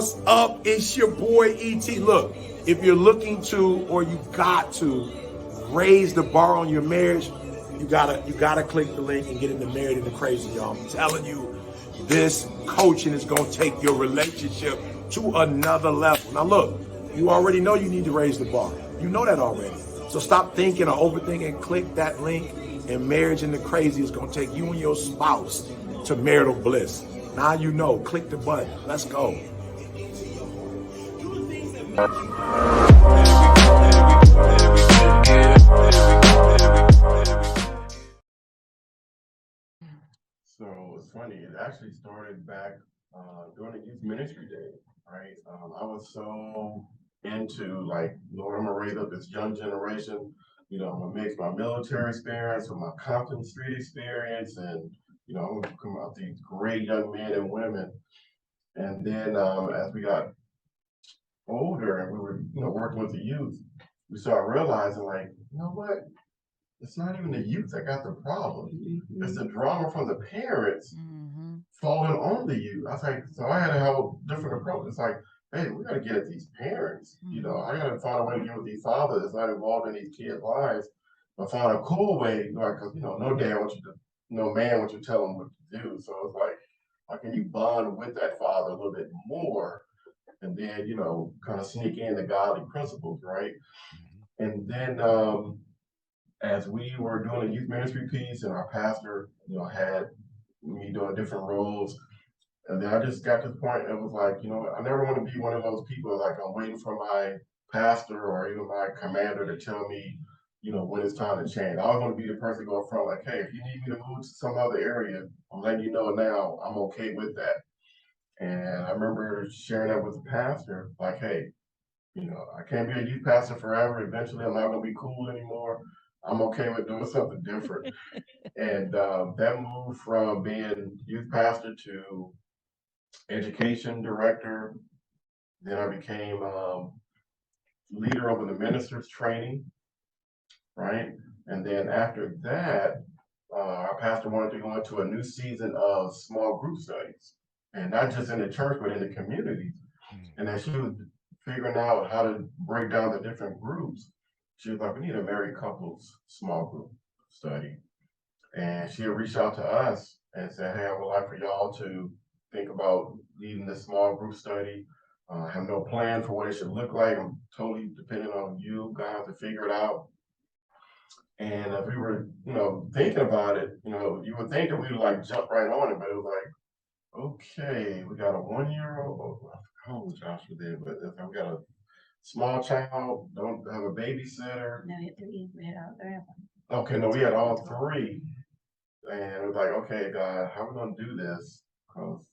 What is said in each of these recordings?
What's up? It's your boy ET. Look, if you're looking to or you got to raise the bar on your marriage, you gotta click the link and get into Married and the Crazy, y'all. I'm telling you, this coaching is gonna take your relationship to another level. Now look, you already know you need to raise the bar. You know that already. So stop thinking or overthinking. Click that link, and Marriage and the Crazy is gonna take you and your spouse to marital bliss. Now you know. Click the button. Let's go. So it's funny. It actually started back during the youth ministry day, right? I was so into like, Lord, I'm gonna raise up this young generation. I'm gonna mix my military experience with my Compton Street experience, and I'm gonna come out these great young men and women. And then as we got older and we were, working with the youth, we started realizing, like, you know what? It's not even the youth that got the problem. It's the drama from the parents falling on the youth. I was like, so I had to have a different approach. It's like, hey, we got to get at these parents. I got to find a way to get with these fathers that's not involved in these kids' lives, but find a cool way, like, because no dad wants you to, no man wants you to tell them what to do. So it's like, how can you bond with that father a little bit more, and then kind of sneak in the godly principles, right? And then as we were doing a youth ministry piece, and our pastor, had me doing different roles. And then I just got to the point, it was like, I never want to be one of those people like I'm waiting for my pastor or even my commander to tell me, when it's time to change. I always want to be the person going front, like, hey, if you need me to move to some other area, I'm letting you know now, I'm okay with that. And I remember sharing that with the pastor, like, hey, I can't be a youth pastor forever. Eventually, I'm not going to be cool anymore. I'm okay with doing something different. And that moved from being youth pastor to education director. Then I became leader over the ministers training, right? And then after that, our pastor wanted to go into a new season of small group studies, and not just in the church, but in the communities. And as she was figuring out how to break down the different groups, she was like, we need a married couples small group study. And she had reached out to us and said, hey, I would like for y'all to think about leading this small group study. I have no plan for what it should look like. I'm totally dependent on you guys to figure it out. And as we were, thinking about it, you would think that we would like jump right on it, but it was like, okay, we got a 1-year-old. How old was Joshua then? But we got a small child, don't have a babysitter. No, we had three. We had all three of them. Okay, no, we had all three. And it was like, okay, God, how are we gonna do this? 'Cause,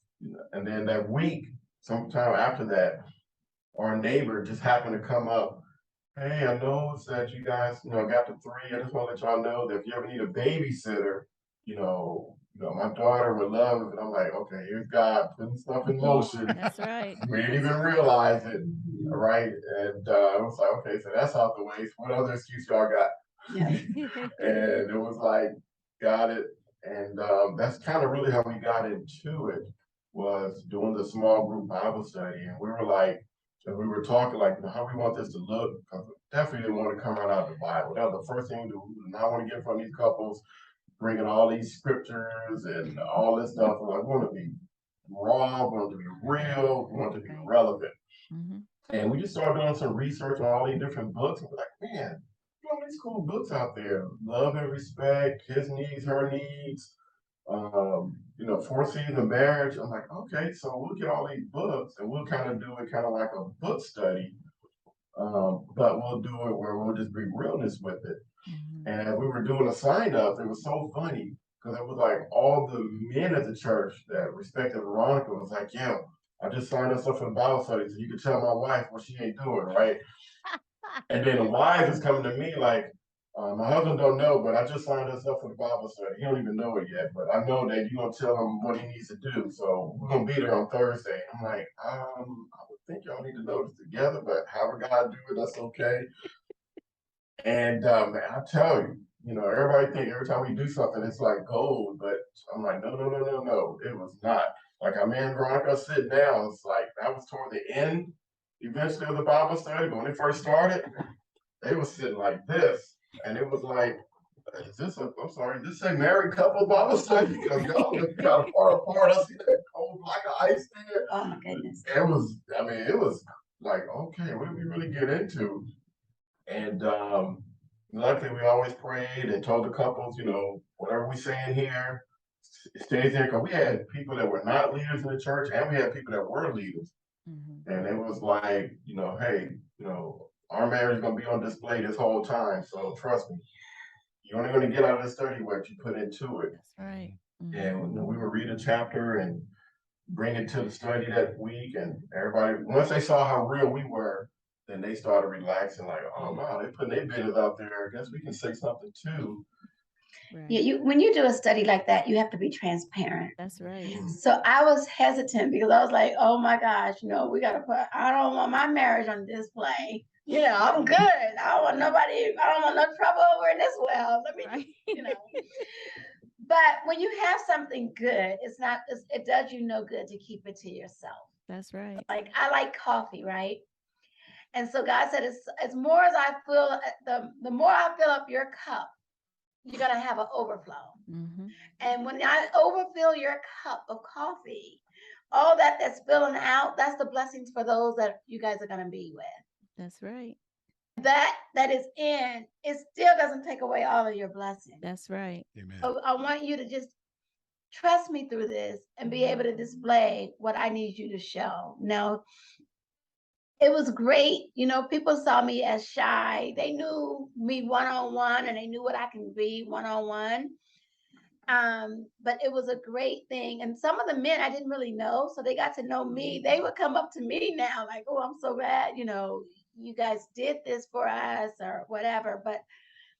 and then that week, sometime after that, our neighbor just happened to come up. Hey, I noticed that you guys, got the three. I just want to let y'all know that if you ever need a babysitter, my daughter would love it. And I'm like, okay, here's God putting stuff in motion. That's right. We didn't even realize it, right? And I was like, okay, so that's out the way. So what other excuse y'all got? Yeah. And it was like, got it. And that's kind of really how we got into it, was doing the small group Bible study. And we were like, and we were talking like, how we want this to look, because we definitely didn't want to come right out of the Bible. That was the first thing we do. We did not want to get from these couples, bringing all these scriptures and all this stuff. We're like, we want to be raw, we want to be real, we want to be relevant. And we just started doing some research on all these different books. And we're like, man, all these cool books out there. Love and Respect, His Needs, Her Needs, 4 Seasons of Marriage. I'm like, okay, so we'll get all these books and we'll kind of do it kind of like a book study. But we'll do it where we'll just bring realness with it. And we were doing a sign up. It was so funny because it was like all the men at the church that respected Veronica was like, yeah, I just signed us up for the Bible study so you can tell my wife what she ain't doing, right? And then the wife is coming to me like, my husband don't know, but I just signed us up for the Bible study. He don't even know it yet, but I know that you're gonna tell him what he needs to do. So we're gonna be there on Thursday. I'm like, I would think y'all need to know this together, but however God do it, that's okay. And I tell you, everybody think every time we do something, it's like gold, but I'm like, no, it was not. Like me and Veronica sit now, it's like that was toward the end eventually of the Bible study. But when it first started, they were sitting like this. And it was like, is this I'm sorry, did this say married couple Bible study? Because y'all look kind of far apart. I see that cold block of ice there. Oh my goodness. It was like, okay, what did we really get into? And luckily, we always prayed and told the couples, whatever we say in here stays there. Because we had people that were not leaders in the church, and we had people that were leaders. And it was like, hey, our marriage is gonna be on display this whole time. So trust me, you're only gonna get out of the study what you put into it. That's right. And we would read a chapter and bring it to the study that week, and everybody, once they saw how real we were, then they started relaxing, like, oh wow, they putting their business out there. I guess we can say something too. Right. Yeah, when you do a study like that, you have to be transparent. That's right. So I was hesitant because I was like, oh my gosh, we got to I don't want my marriage on display. I'm good. I don't want no trouble over in this well. Let me, Right. But when you have something good, it does you no good to keep it to yourself. That's right. Like I like coffee, right? And so God said, as more as I fill, the more I fill up your cup, you're going to have an overflow. And when I overfill your cup of coffee, all that's spilling out, that's the blessings for those that you guys are going to be with. That's right. That is in, it still doesn't take away all of your blessings. That's right. Amen. So I want you to just trust me through this and be able to display what I need you to show. Now, it was great. People saw me as shy. They knew me one-on-one and they knew what I can be one-on-one. But it was a great thing. And some of the men I didn't really know, so they got to know me. They would come up to me now like, oh, I'm so glad, you guys did this for us or whatever. But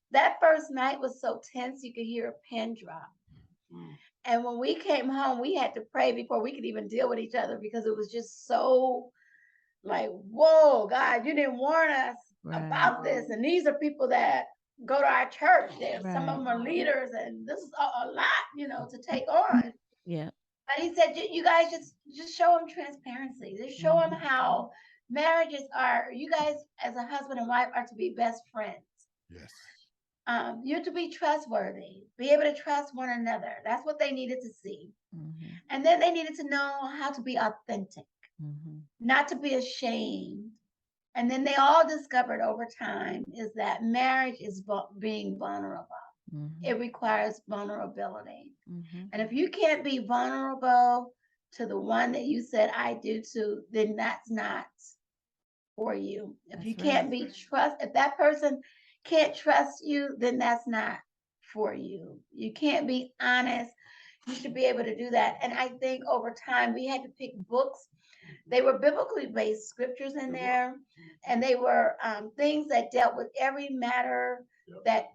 that first night was so tense, you could hear a pin drop. And when we came home, we had to pray before we could even deal with each other because it was just so like, whoa, God, you didn't warn us about this. And these are people that go to our church. Some of them are leaders, and this is a lot, to take on. Yeah. But he said, you guys just show them transparency. Just show them how marriages are. You guys, as a husband and wife, are to be best friends. Yes. You're to be trustworthy, be able to trust one another. That's what they needed to see. And then they needed to know how to be authentic, not to be ashamed. And then they all discovered over time is that marriage is being vulnerable. It requires vulnerability. And if you can't be vulnerable to the one that you said I do to, then that's not for you. If you can't be if that person can't trust you, then that's not for you. You can't be honest. You should be able to do that. And I think over time we had to pick books. They were biblically based scriptures in there, and they were things that dealt with every matter that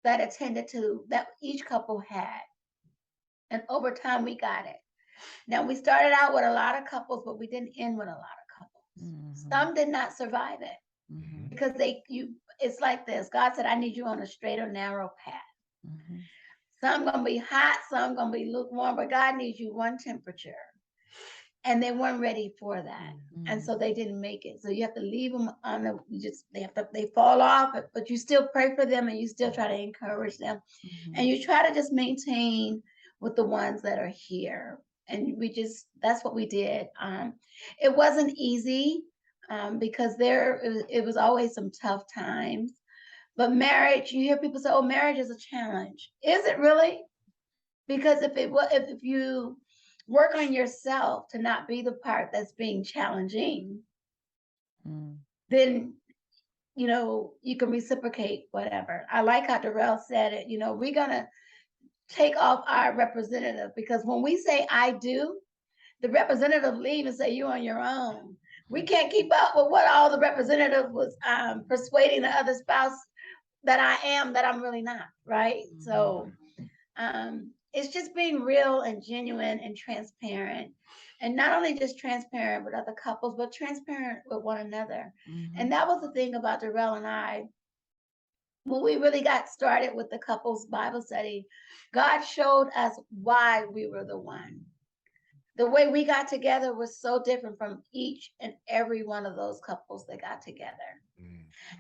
attended to that each couple had. And over time we got it. Now we started out with a lot of couples, but we didn't end with a lot of couples. Some did not survive it because it's like this. God said, I need you on a straight or narrow path. Some gonna be hot, some gonna be lukewarm, but God needs you one temperature. And they weren't ready for that. And so they didn't make it. So you have to leave them on they fall off, but you still pray for them and you still try to encourage them. And you try to just maintain with the ones that are here. And that's what we did. It wasn't easy because it was always some tough times. But marriage, you hear people say, oh, marriage is a challenge. Is it really? Because if you work on yourself to not be the part that's being challenging, then, you can reciprocate whatever. I like how Darrell said it, we're going to take off our representative because when we say I do, the representative leave and say you're on your own. We can't keep up with what all the representative was persuading the other spouse that I'm really not, right? So it's just being real and genuine and transparent. And not only just transparent with other couples, but transparent with one another. And that was the thing about Darrell and I. When we really got started with the couples Bible study, God showed us why we were the one. The way we got together was so different from each and every one of those couples that got together.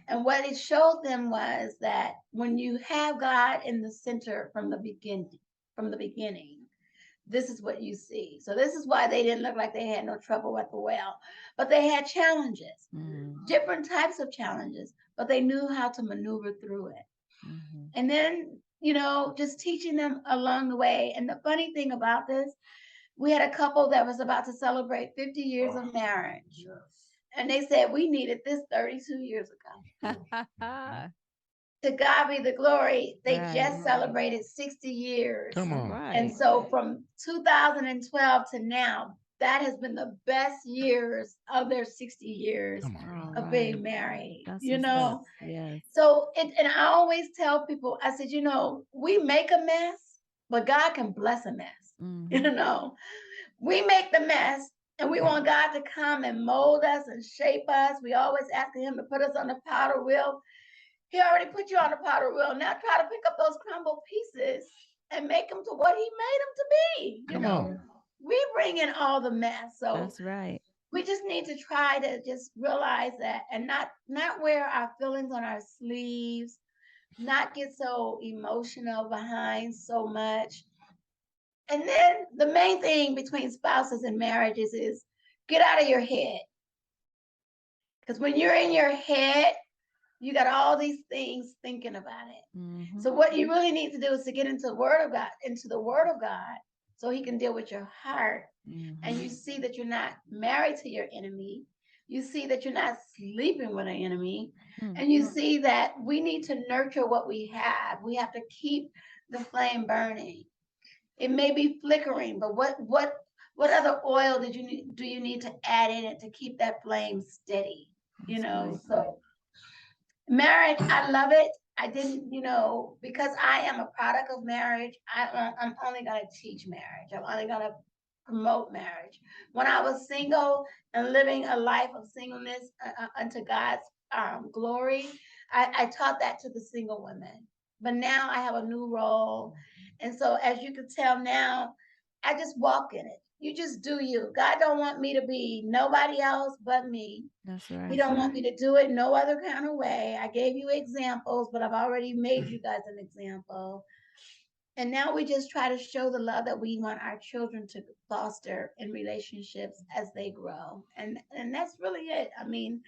And what it showed them was that when you have God in the center from the beginning, this is what you see. So this is why they didn't look like they had no trouble at the well, but they had challenges, different types of challenges, but they knew how to maneuver through it. And then, just teaching them along the way. And the funny thing about this, we had a couple that was about to celebrate 50 years of marriage. Yes. And they said, we needed this 32 years ago. To God be the glory. They just celebrated 60 years. Come on. Right. And so from 2012 to now, that has been the best years of their 60 years of being married. That's you what's know, up. Yes. so and I always tell people, I said, we make a mess, but God can bless a mess. We make the mess and we want God to come and mold us and shape us. We always ask him to put us on the powder wheel. He already put you on the powder wheel. Now try to pick up those crumbled pieces and make them to what he made them to be. Come on. We bring in all the mess. So That's right. we just need to try to just realize that and not wear our feelings on our sleeves, not get so emotional behind so much. And then the main thing between spouses and marriages is get out of your head. Because when you're in your head, you got all these things thinking about it. So what you really need to do is to get into the Word of God, so he can deal with your heart. And you see that you're not married to your enemy. You see that you're not sleeping with an enemy. And you see that we need to nurture what we have. We have to keep the flame burning. It may be flickering, but what other oil do you need to add in it to keep that flame steady? So marriage, I love it. I didn't, because I am a product of marriage, I'm only going to teach marriage. I'm only going to promote marriage. When I was single and living a life of singleness unto God's glory, I taught that to the single women. But now I have a new role. And so as you can tell now, I just walk in it. You just do you. God don't want me to be nobody else but me. That's right. He don't want me to do it no other kind of way. I gave you examples, but I've already made you guys an example. And now we just try to show the love that we want our children to foster in relationships as they grow. And that's really it. I mean,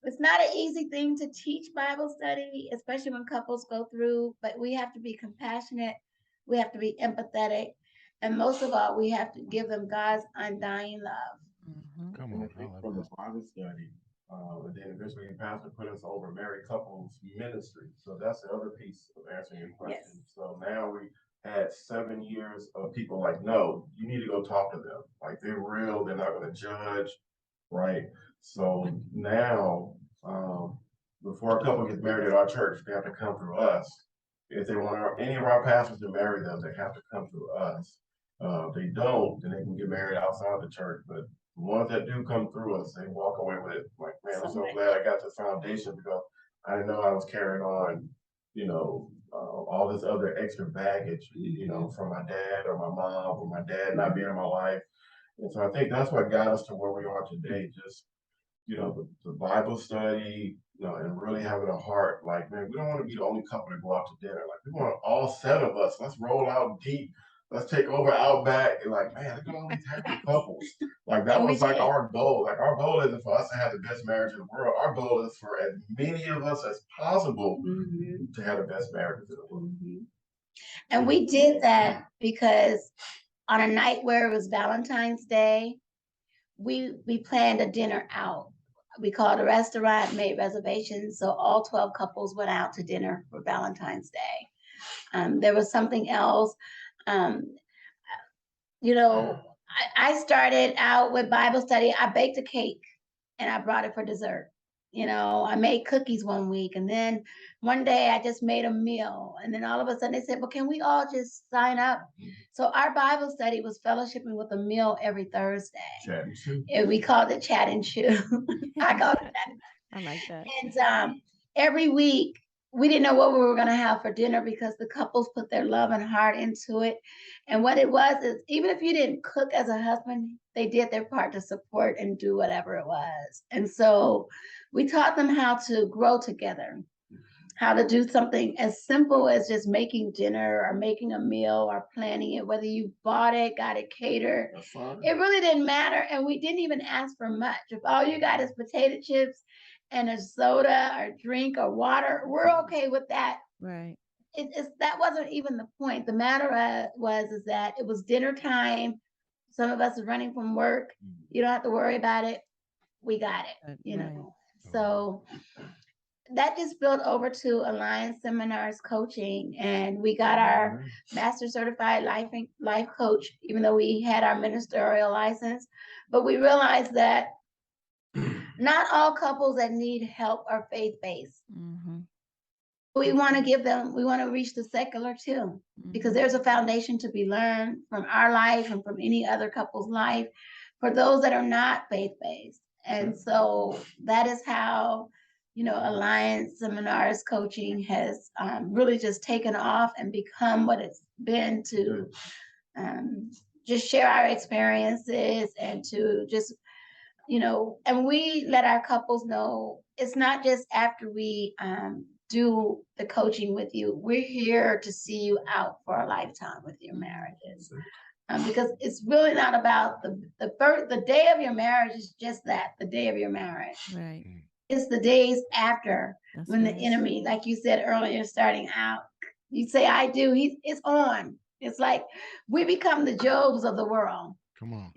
it's not an easy thing to teach Bible study, especially when couples go through, but we have to be compassionate. We have to be empathetic. And most of all, we have to give them God's undying love. Come And on. I think for the Bible study, and then eventually the pastor put us over married couples ministry. So that's the other piece of answering your question. Yes. So now we had 7 years of people like, no, you need to go talk to them. Like they're real, they're not going to judge, right? So now, before a couple gets married at our church, they have to come through us. If they want any of our pastors to marry them, they have to come through us. If they don't, then they can get married outside the church. But the ones that do come through us, they walk away with it. Like, man, I'm so glad I got this foundation because I didn't know I was carrying on, all this other extra baggage, from my dad or my mom or my dad not being in my life. And so I think that's what got us to where we are today. Just, the Bible study, and really having a heart. Like, man, we don't want to be the only couple to go out to dinner. Like, we want all 7 of us. Let's roll out deep. Let's take over Outback. And like, man, look at all these happy couples. Like, that was like our goal. Like, our goal isn't for us to have the best marriage in the world. Our goal is for as many of us as possible to have the best marriage in the world. And we did that because on a night where it was Valentine's Day, we planned a dinner out. We called a restaurant, made reservations, so all 12 couples went out to dinner for Valentine's Day. There was something else. I started out with Bible study. I baked a cake and I brought it for dessert. I made cookies one week, and then one day I just made a meal, and then all of a sudden they said, well, can we all just sign up? So our Bible study was fellowshipping with a meal every Thursday. Chat and chew. And we called it Chat and Chew. I called it that. I like that. And every week we didn't know what we were going to have for dinner because the couples put their love and heart into it. And what it was is, even if you didn't cook as a husband, they did their part to support and do whatever it was. And so we taught them how to grow together, how to do something as simple as just making dinner or making a meal or planning it, whether you bought it, got it catered. It really didn't matter. And we didn't even ask for much. If all you got is potato chips and a soda or drink or water, we're okay with that. Right. That wasn't even the point. The matter was that it was dinner time. Some of us are running from work. You don't have to worry about it. We got it, you know. So that just built over to Alliance Seminars coaching, and we got our master certified life coach, even though we had our ministerial license. But we realized that not all couples that need help are faith-based. Mm-hmm. We want to reach the secular too, because there's a foundation to be learned from our life and from any other couple's life for those that are not faith-based. And so that is how, Alliance Seminars coaching has really just taken off and become what it's been to just share our experiences and to just, and we let our couples know it's not just after we do the coaching with you. We're here to see you out for a lifetime with your marriages. Because it's really not about the day of your marriage is just that, the day of your marriage. Right. It's the days after. That's when right. The enemy, like you said earlier, starting out, you say, I do, it's on. It's like we become the Jobs of the world. Come on.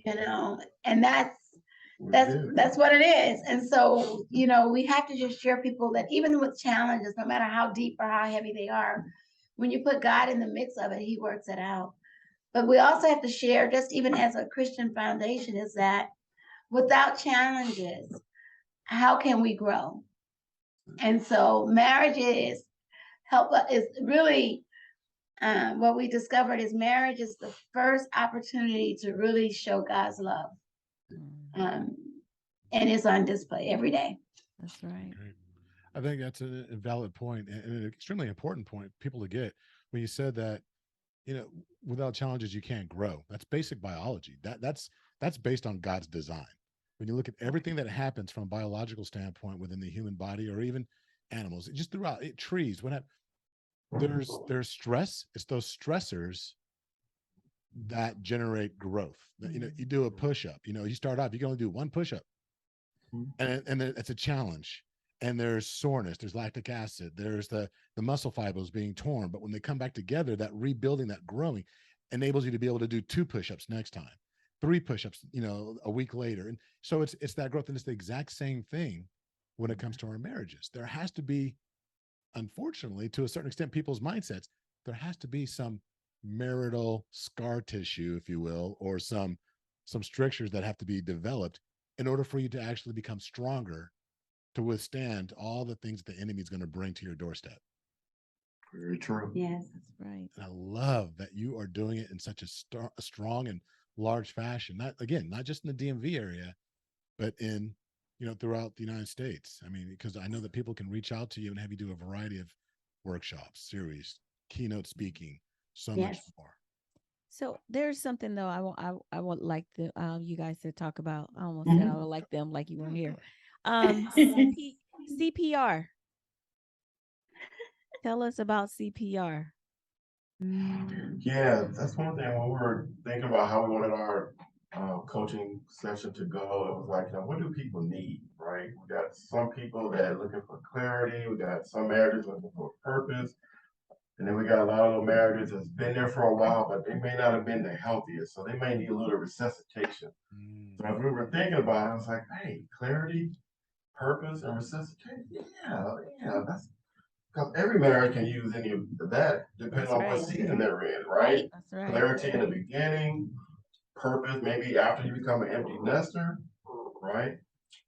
And that's what it is. And so, we have to just share people that even with challenges, no matter how deep or how heavy they are, when you put God in the mix of it, he works it out. But we also have to share, just even as a Christian foundation, is that without challenges, how can we grow? And so marriages is really what we discovered is marriage is the first opportunity to really show God's love. And it's on display every day. That's right. I think that's a valid point and an extremely important point people to get when you said that, without challenges, you can't grow. That's basic biology. That's based on God's design. When you look at everything that happens from a biological standpoint within the human body or even animals, just throughout trees, there's stress. It's those stressors that generate growth. You do a push-up, you start off, you can only do one push-up. And it's a challenge. And there's soreness, there's lactic acid, there's the muscle fibers being torn. But when they come back together, that rebuilding, that growing enables you to be able to do 2 push-ups next time, 3 push-ups, a week later. And so it's that growth. And it's the exact same thing when it comes to our marriages. There has to be, unfortunately, to a certain extent, people's mindsets, there has to be some marital scar tissue, if you will, or some strictures that have to be developed in order for you to actually become stronger to withstand all the things that the enemy is going to bring to your doorstep. Very true. Yes, that's right. And I love that you are doing it in such a strong and large fashion. Not just in the DMV area, but in, throughout the United States. I mean, because I know that people can reach out to you and have you do a variety of workshops, series, keynote speaking, so much more. So there's something though I would like you guys to talk about. I almost said I would like them like you weren't here. CPR. Tell us about CPR. Yeah, that's one thing when we were thinking about how we wanted our coaching session to go. It was like, what do people need, right? We got some people that are looking for clarity. We got some marriages looking for purpose. And then we got a lot of marriages that's been there for a while, but they may not have been the healthiest. So they may need a little resuscitation. So as we were thinking about it, I was like, hey, clarity, purpose, and resuscitation. Yeah, that's because every marriage can use any of that depending on what season they're in, right? That's right. Clarity in the beginning, purpose maybe after you become an empty nester, right?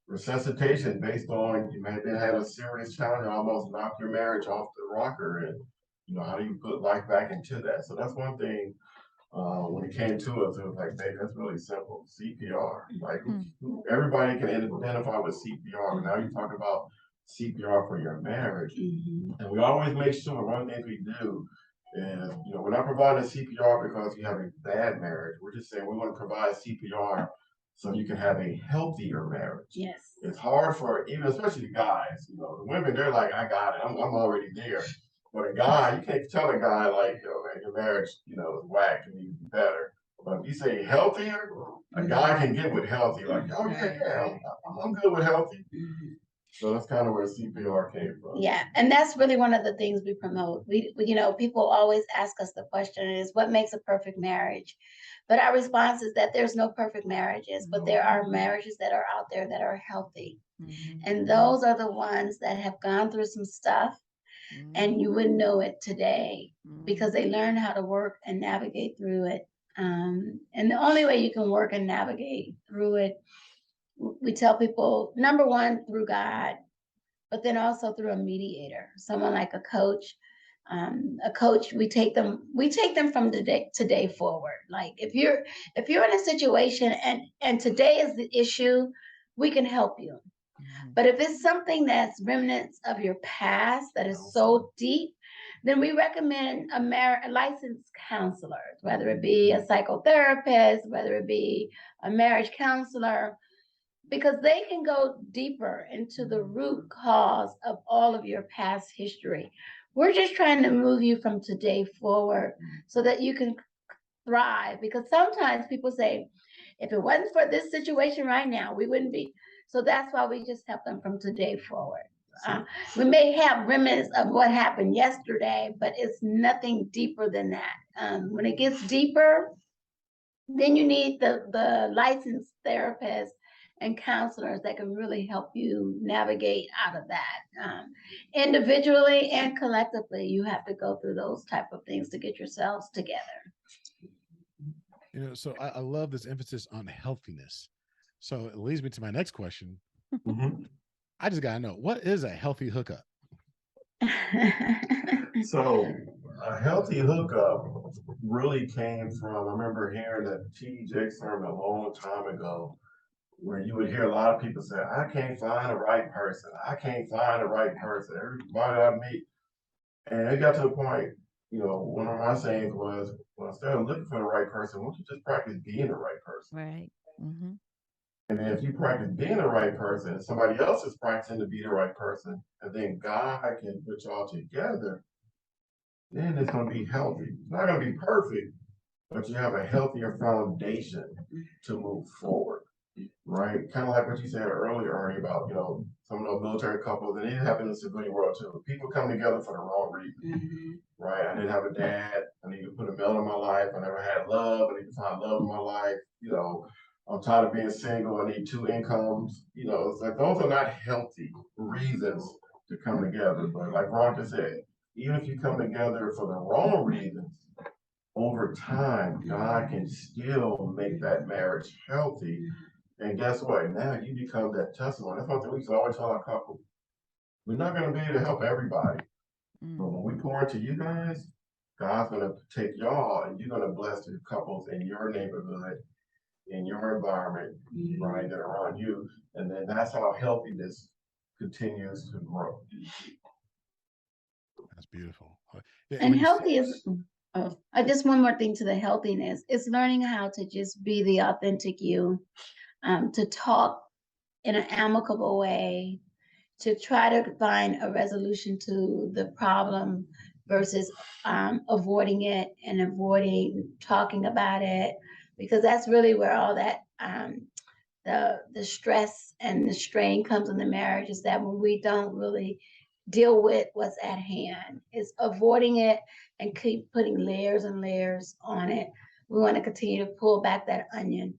Resuscitation based on you may have had a serious challenge and almost knocked your marriage off the rocker, and how do you put life back into that? So that's one thing. When it came to us, it was like, hey, that's really simple. CPR. Like everybody can identify with CPR. Now you talk about CPR for your marriage. Mhm. And we always make sure one thing we do is, we're not providing CPR because you have a bad marriage. We're just saying we want to provide CPR so you can have a healthier marriage. Yes. It's hard for even, especially the guys. The women, they're like, I got it. I'm already there. But a guy, you can't tell a guy like, man, your marriage, is whack and needs to be better. But if you say healthier, a guy can get with healthy. Like, oh yeah, I'm good with healthy. So that's kind of where CPR came from. Yeah, and that's really one of the things we promote. We people always ask us the question is what makes a perfect marriage? But our response is that there's no perfect marriages, but there are marriages that are out there that are healthy. And those are the ones that have gone through some stuff and you wouldn't know it today because they learn how to work and navigate through it. And the only way you can work and navigate through it, we tell people, number one, through God, but then also through a mediator, someone like a coach. A coach, we take them from today forward. Like if you're in a situation and today is the issue, we can help you. But if it's something that's remnants of your past that is so deep, then we recommend a licensed counselor, whether it be a psychotherapist, whether it be a marriage counselor, because they can go deeper into the root cause of all of your past history. We're just trying to move you from today forward so that you can thrive. Because sometimes people say, if it wasn't for this situation right now, we wouldn't be. So that's why we just help them from today forward. We may have remnants of what happened yesterday, but it's nothing deeper than that. When it gets deeper, then you need the licensed therapist and counselors that can really help you navigate out of that. Individually and collectively, you have to go through those type of things to get yourselves together. So I love this emphasis on healthiness. So it leads me to my next question. I just gotta know, what is a healthy hookup? So a healthy hookup really came from, I remember hearing that T.J. sermon a long time ago, where you would hear a lot of people say, I can't find the right person. I can't find the right person. Everybody I meet. And it got to the point, one of my sayings was, well, instead of looking for the right person, why don't you just practice being the right person? Right. And then if you practice being the right person, somebody else is practicing to be the right person, and then God can put y'all together, then it's going to be healthy. It's not going to be perfect, but you have a healthier foundation to move forward, right? Kind of like what you said earlier, Ernie, about, some of those military couples, and it happened in the civilian world too. People come together for the wrong reason, right? I didn't have a dad. I need to put a male in my life. I never had love. I need to find love in my life. I'm tired of being single. I need two incomes. It's like those are not healthy reasons to come together. But like Veronica said, even if you come together for the wrong reasons, over time, God can still make that marriage healthy. And guess what? Now you become that testimony. That's one thing we used to always tell our couple. We're not going to be able to help everybody. But when we pour into you guys, God's going to take y'all and you're going to bless the couples in your neighborhood, in your environment, right, that are around you. And then that's how healthiness continues to grow. That's beautiful. And healthy is, just one more thing to the healthiness. It's learning how to just be the authentic you, to talk in an amicable way, to try to find a resolution to the problem versus avoiding it and avoiding talking about it, because that's really where all that the stress and the strain comes in the marriage, is that when we don't really deal with what's at hand, it's avoiding it and keep putting layers and layers on it. We want to continue to pull back that onion,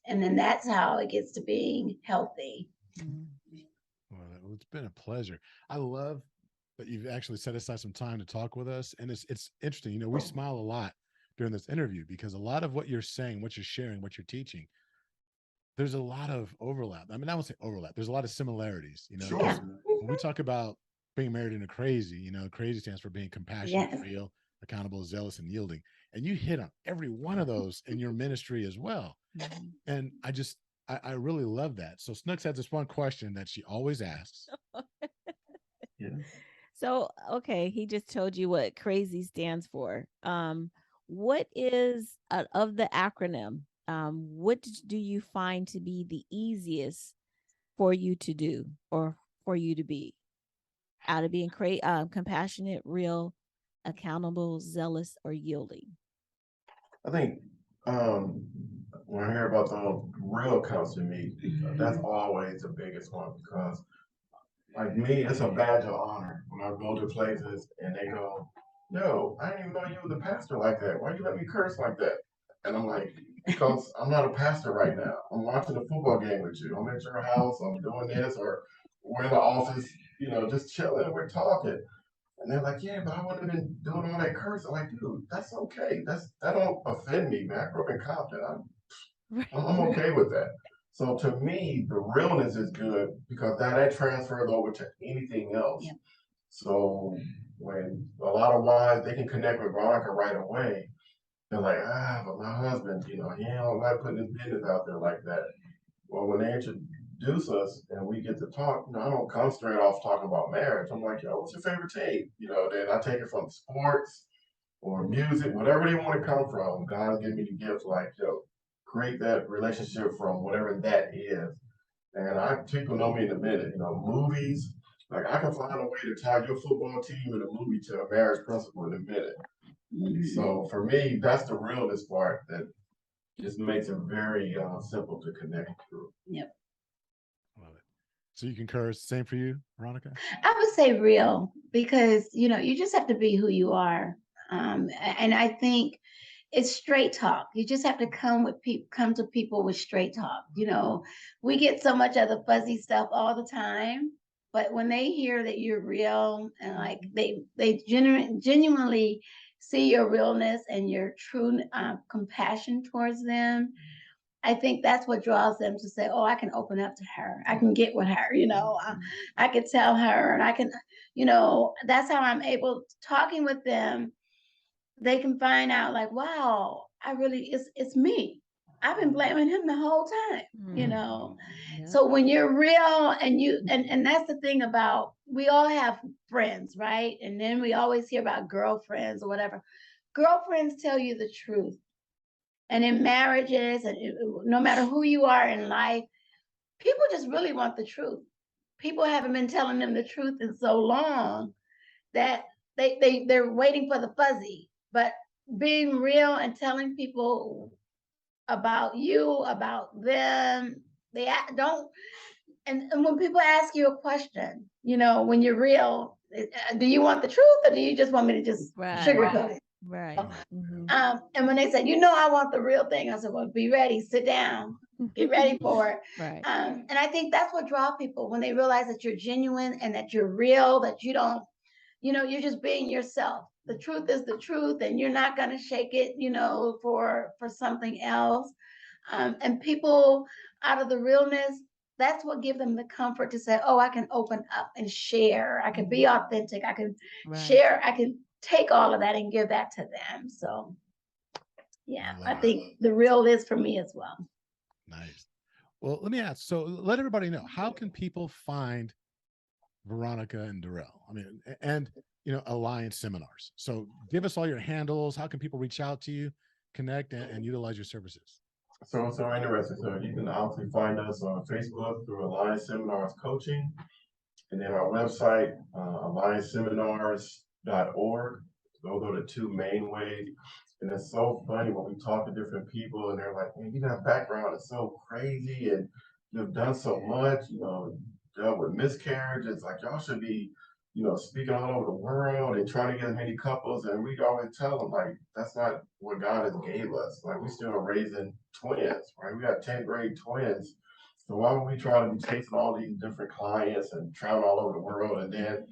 and then that's how it gets to being healthy. Well, it's been a pleasure. I love that you've actually set aside some time to talk with us. And it's interesting. We smile a lot during this interview because a lot of what you're saying, what you're sharing, what you're teaching, there's a lot of overlap. I mean, I won't say overlap. There's a lot of similarities, Sure. When we talk about being married in a crazy, crazy stands for being compassionate, real, accountable, zealous, and yielding. And you hit on every one of those in your ministry as well. And I really love that. So Snooks has this one question that she always asks. So, okay, he just told you what crazy stands for. What is of the acronym? Do you find to be the easiest for you to do or for you to be out of being compassionate, real, accountable, zealous, or yielding? I think when I hear about the real counts to me, that's always the biggest one because, like me, it's a badge of honor when I go to places and they go, "Yo, I didn't even know you were the pastor like that. Why you let me curse like that?" And I'm like, "Because I'm not a pastor right now. I'm watching a football game with you. I'm at your house. I'm doing this, or we're in the office, just chilling. We're talking." And they're like, "Yeah, but I wouldn't have been doing all that cursing." I'm like, dude, that's okay. That don't offend me, man. I grew up in Compton. I'm okay with that. So to me, the realness is good because that transfers over to anything else. Yep. So when a lot of wives, they can connect with Veronica right away. They're like, but my husband, he don't like putting his business out there like that. Well, when they introduce us and we get to talk, I don't come straight off talking about marriage. I'm like, yo, what's your favorite team? Then I take it from sports or music, whatever they want to come from. God give me the gift, like, yo, create that relationship from whatever that is. And people know me in a minute, movies. Like I can find a way to tie your football team in a movie to a marriage principle in a minute. So for me, that's the realness part that just makes it very simple to connect through. Yep. Love it. So you concur, same for you, Veronica? I would say real because, you just have to be who you are. And I think it's straight talk. You just have to come to people with straight talk. We get so much of the fuzzy stuff all the time, but when they hear that you're real and like they genuinely see your realness and your true compassion towards them, I think that's what draws them to say, "Oh, I can open up to her. I can get with her. I can tell her, and I can, that's how I'm able talking with them. They can find out, like, wow, it's me. I've been blaming him the whole time. Yep. So when you're real and that's the thing about we all have friends, right? And then we always hear about girlfriends or whatever. Girlfriends tell you the truth. And in marriages, and no matter who you are in life, people just really want the truth. People haven't been telling them the truth in so long that they're waiting for the fuzzy. But being real and telling people about you, about them, don't. And when people ask you a question, when you're real, do you want the truth or do you just want me to just sugarcoat it? Right. Mm-hmm. And when they said, I want the real thing, I said, well, be ready, sit down, get ready for it. Right. And I think that's what draws people when they realize that you're genuine and that you're real, that you don't, you're just being yourself. The truth is the truth, and you're not going to shake it, for something else. And people out of the realness, that's what gives them the comfort to say, oh, I can open up and share. I can be authentic. I can share. I can take all of that and give that to them. So, yeah, I think the real is for me as well. Nice. Well, let me ask. So let everybody know, how can people find Veronica and Darrell? I mean, and, Alliance seminars. So give us all your handles. How can people reach out to you, connect, and utilize your services? So interesting. So you can obviously find us on Facebook through Alliance Seminars Coaching, and then our website, allianceseminars.org. Those are the two main ways. And it's so funny when we talk to different people and they're like, man, that background is so crazy and you've done so much, dealt with miscarriages. Like y'all should be, speaking all over the world and trying to get as many couples. And we always tell them, like, that's not what God has gave us. Like we still raising twins, right? We got 10th grade twins. So why would we try to be chasing all these different clients and traveling all over the world and then,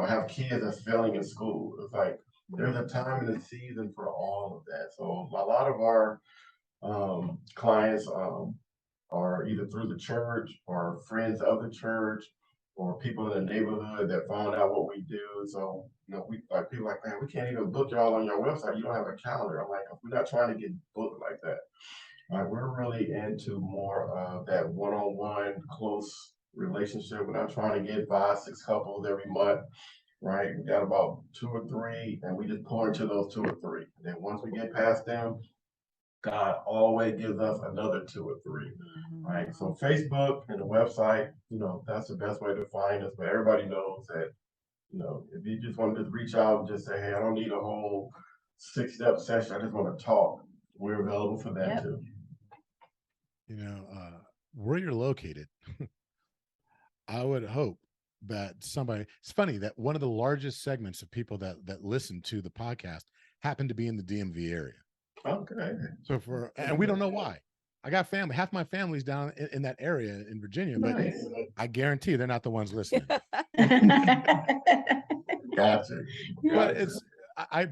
have kids that's failing in school? It's like there's a time and a season for all of that. So a lot of our clients are either through the church or friends of the church or people in the neighborhood that found out what we do. So, we like people like, man, we can't even book y'all on your website. You don't have a calendar. I'm like, we're not trying to get booked like that. We're really into more of that one-on-one, close relationship. We're not trying to get 5, 6 couples every month, right? We got about 2 or 3, and we just pour into those 2 or 3. And then once we get past them, God always gives us another 2 or 3, right? So Facebook and the website, that's the best way to find us. But everybody knows that, if you just want to just reach out and just say, hey, I don't need a whole 6-step session. I just want to talk. We're available for that too. Where you're located, I would hope that somebody, it's funny that one of the largest segments of people that listen to the podcast happen to be in the DMV area. Okay. So and we don't know why. I got family, half my family's down in that area in Virginia, but I guarantee they're not the ones listening. Gotcha. But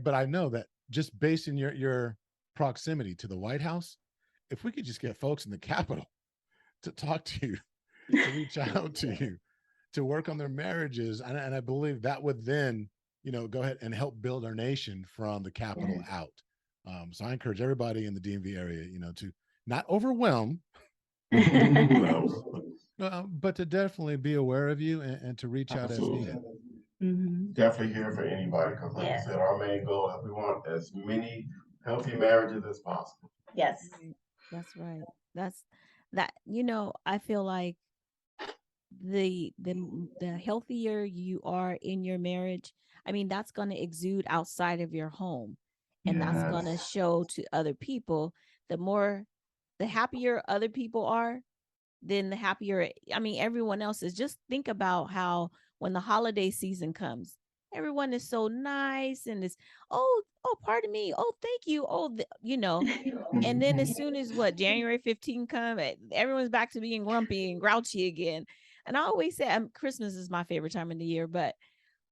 but I know that just based on your proximity to the White House, if we could just get folks in the Capitol to talk to you, to reach out to you, to work on their marriages, and I believe that would then, go ahead and help build our nation from the Capitol out. So I encourage everybody in the DMV area, to not overwhelm, but to definitely be aware of you and to reach out as needed. Definitely here for anybody, because like I said, our main goal is we want as many healthy marriages as possible. Yes. That's right. I feel like the healthier you are in your marriage, I mean, that's going to exude outside of your home, and that's going to show to other people. The happier other people are, then the happier, I mean, everyone else is. Just think about how when the holiday season comes, everyone is so nice and is, oh, pardon me, oh, thank you, and then as soon as January 15th come, everyone's back to being grumpy and grouchy again. And I always say Christmas is my favorite time of the year, but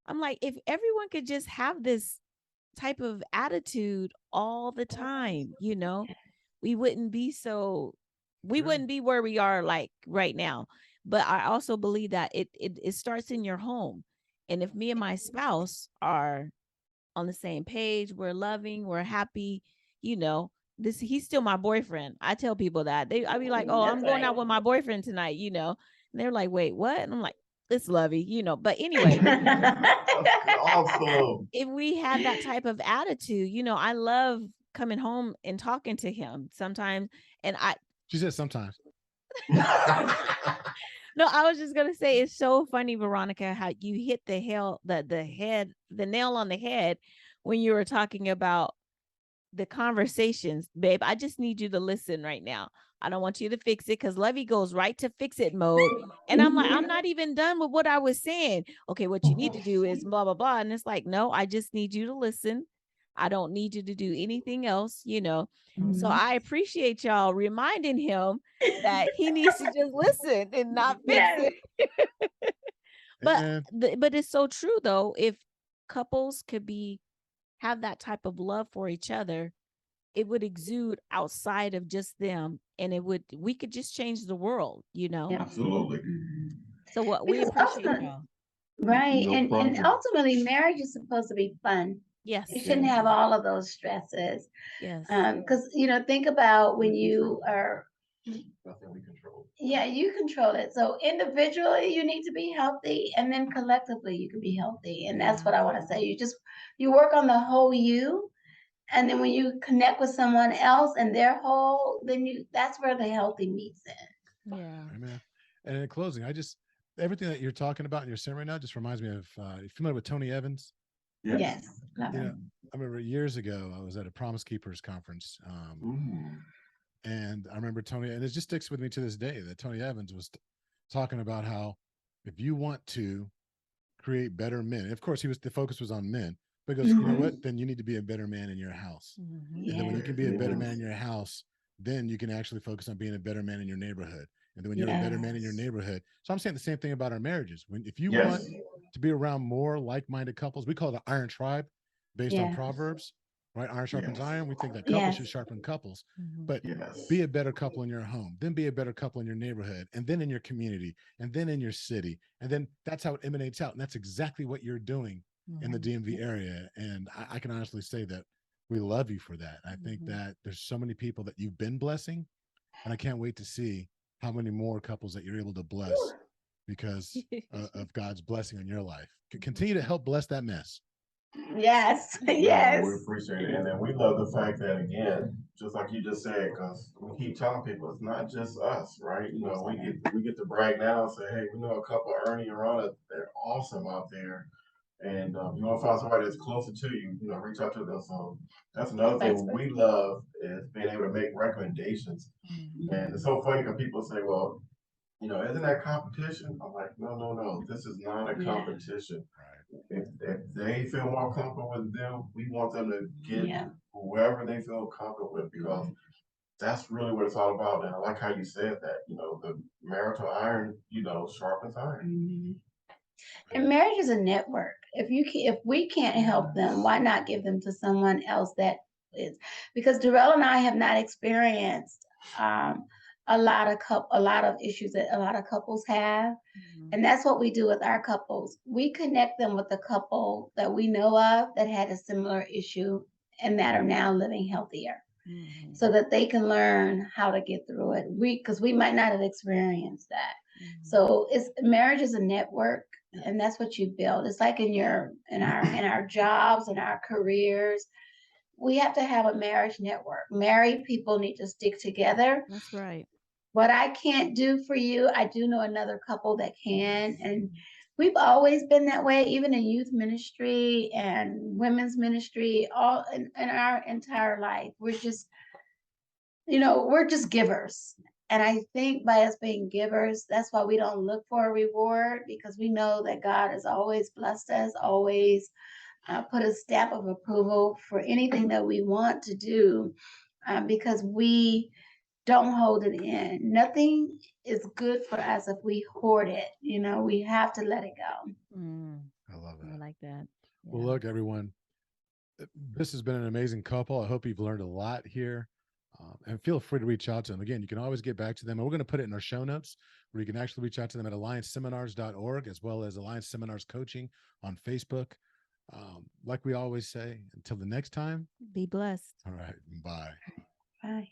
I'm like, if everyone could just have this type of attitude all the time, we wouldn't be where we are like right now. But I also believe that it starts in your home. And if me and my spouse are on the same page, we're loving, we're happy, he's still my boyfriend. I tell people that. I'd be like, oh, I'm going out with my boyfriend tonight, and they're like, wait, what? And I'm like, it's lovey, but anyway, Awesome. if we had that type of attitude, I love coming home and talking to him sometimes. And she said sometimes. No, I was just gonna say, it's so funny, Veronica, how you hit the nail on the head when you were talking about the conversations. Babe, I just need you to listen right now. I don't want you to fix it, because Lovey goes right to fix it mode. And I'm like, I'm not even done with what I was saying. Okay, what you need to do is blah, blah, blah. And it's like, no, I just need you to listen. I don't need you to do anything else, So I appreciate y'all reminding him that he needs to just listen and not fix it. But it's so true though. If couples could have that type of love for each other, it would exude outside of just them, and we could just change the world, Absolutely. So we appreciate y'all. Right. And ultimately marriage is supposed to be fun. Yes. You shouldn't have all of those stresses. Yes. Because think about when you are nothing we control. Yeah, you control it. So individually you need to be healthy, and then collectively you can be healthy. And that's what I want to say. You work on the whole you. And then when you connect with someone else and their whole, that's where the healthy meets in. Yeah. Amen. And in closing, everything that you're talking about and you're saying right now just reminds me of, you familiar with Tony Evans? Yes. I remember years ago, I was at a Promise Keepers conference. And I remember Tony, and it just sticks with me to this day, that Tony Evans was talking about how if you want to create better men, of course the focus was on men, but goes, you know what, then you need to be a better man in your house. And then when you can be a better man in your house, then you can actually focus on being a better man in your neighborhood. And then when you're a better man in your neighborhood. So I'm saying the same thing about our marriages. If you want to be around more like-minded couples, we call it an iron tribe based on Proverbs, right? Iron sharpens iron. We think that couples should sharpen couples, but be a better couple in your home, then be a better couple in your neighborhood, and then in your community, and then in your city. And then that's how it emanates out. And that's exactly what you're doing in the DMV area. And I can honestly say that we love you for that. I think that there's so many people that you've been blessing, and I can't wait to see how many more couples that you're able to bless because of God's blessing on your life. Continue to help bless that mess. Yes, We yes. appreciate it. And then we love the fact that, again, just like you just said, because we keep telling people it's not just us, right? You know, we get to brag now and say, hey, we know a couple of Ernie and Ronna, they're awesome out there. And you want to find somebody that's closer to you, you know, reach out to them. So that's another thing we love is being able to make recommendations. And it's so funny because people say, well, you know, isn't that competition? I'm like, no. This is not a competition. If they feel more comfortable with them, we want them to get whoever they feel comfortable with, because that's really what it's all about. And I like how you said that, you know, the marital iron, you know, sharpens iron. And marriage is a network. If we can't help them, why not give them to someone else that is? Because Darrell and I have not experienced a lot of issues that a lot of couples have. And that's what we do with our couples. We connect them with a couple that we know of that had a similar issue and that are now living healthier, so that they can learn how to get through it. Because we might not have experienced that. So marriage is a network, and that's what you build. It's like in our jobs and our careers. We have to have a marriage network. Married people need to stick together. That's right. What I can't do for you, I do know another couple that can. And we've always been that way, even in youth ministry and women's ministry, all in our entire life. We're just givers. And I think by us being givers, that's why we don't look for a reward, because we know that God has always blessed us, always put a stamp of approval for anything that we want to do, because we don't hold it in. Nothing is good for us if we hoard it. We have to let it go. I love that. I like that. Yeah. Well, look, everyone, this has been an amazing couple. I hope you've learned a lot here. And feel free to reach out to them. Again, you can always get back to them. And we're going to put it in our show notes where you can actually reach out to them at allianceseminars.org, as well as Alliance Seminars Coaching on Facebook. Like we always say, until the next time, Be blessed. all right, bye. Bye.